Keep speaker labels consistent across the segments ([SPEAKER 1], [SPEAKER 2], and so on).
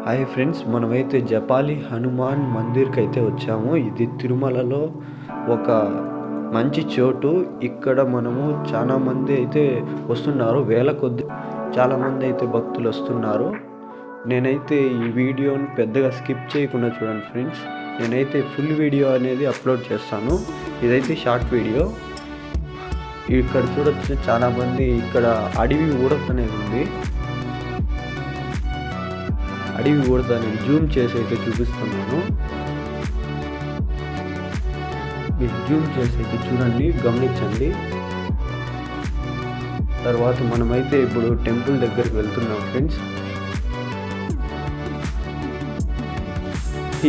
[SPEAKER 1] Hi friends, మనమైతే జపాలి హనుమాన్ మందిర్కి అయితే వచ్చాము. ఇది తిరుమలలో ఒక మంచి చోటు. ఇక్కడ మనము చాలా మంది అయితే వస్తున్నారు, వేల కొద్ది చాలా మంది అయితే భక్తులు వస్తున్నారు. నేనైతే ఈ వీడియోని పెద్దగా స్కిప్ చేయకుండా చూడండి ఫ్రెండ్స్. నేనైతే ఫుల్ వీడియో అనేది అప్లోడ్ చేస్తాను. ఇదైతే షార్ట్ వీడియో. ఇక్కడ చూడొచ్చు చాలామంది. ఇక్కడ అడవి ఊడత అనేది ఉంది. అడవి ఊడదని జూమ్ చేసి అయితే చూపిస్తున్నాను. మీరు జూమ్ చేసి అయితే చూడండి, గమనించండి. తర్వాత మనమైతే ఇప్పుడు టెంపుల్ దగ్గరికి వెళ్తున్నాం ఫ్రెండ్స్.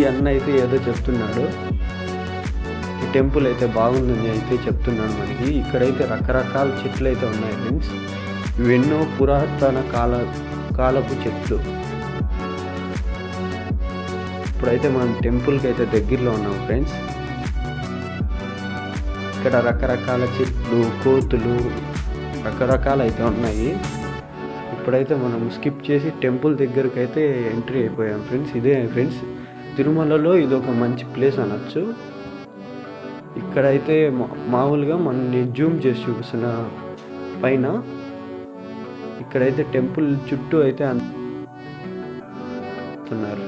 [SPEAKER 1] ఈ అన్న అయితే ఏదో చెప్తున్నాడు. ఈ టెంపుల్ అయితే బాగుందని అయితే చెప్తున్నాడు మనకి. ఇక్కడైతే రకరకాల చెట్లు అయితే ఉన్నాయి ఫ్రెండ్స్. ఇవెన్నో పురాతన కాలపు చెట్లు. ఇప్పుడైతే మనం టెంపుల్కి అయితే దగ్గరలో ఉన్నాం ఫ్రెండ్స్. ఇక్కడ రకరకాల చెట్లు, కోతులు రకరకాలు అయితే ఉన్నాయి. ఇప్పుడైతే మనం స్కిప్ చేసి టెంపుల్ దగ్గరికి అయితే ఎంట్రీ అయిపోయాం ఫ్రెండ్స్. ఇదే ఫ్రెండ్స్ తిరుమలలో ఇది ఒక మంచి ప్లేస్ అనొచ్చు. ఇక్కడైతే మామూలుగా మనం జూమ్ చేసి చూపిస్తున్న పైన ఇక్కడైతే టెంపుల్ చుట్టూ అయితే అంటున్నారు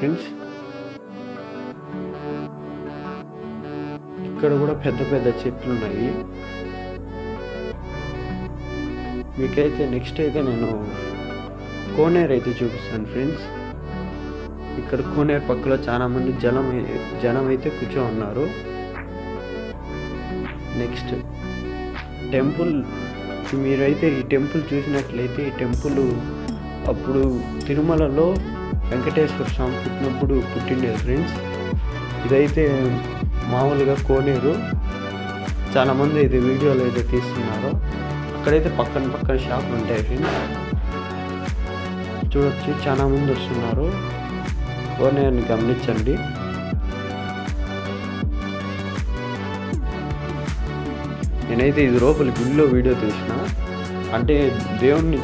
[SPEAKER 1] ఫ్రెండ్స్. ఇక్కడ కూడా పెద్ద పెద్ద చెట్లు ఉన్నాయి. మీకైతే నెక్స్ట్ అయితే నేను కోనేరు అయితే చూపిస్తాను ఫ్రెండ్స్. ఇక్కడ కోనేరు పక్కలో చాలా మంది జనం అయితే కూర్చో ఉన్నారు. Next temple. మీరైతే ఈ టెంపుల్ చూసినట్లయితే ఈ టెంపుల్ అప్పుడు తిరుమలలో వెంకటేశ్వర స్వామి పుట్టినప్పుడు పుట్టిండేది ఫ్రెండ్స్. ఇదైతే మామూలుగా కోనేరు. చాలామంది అయితే వీడియోలు అయితే తీస్తున్నారు. అక్కడైతే పక్కన షాపులు ఉంటాయి ఫ్రెండ్స్. చూడొచ్చు చాలా మంది వస్తున్నారు. కోనేరుని గమనించండి. నేనైతే ఇది లోపల గుడిలో వీడియో తీసిన, అంటే దేవుణ్ణి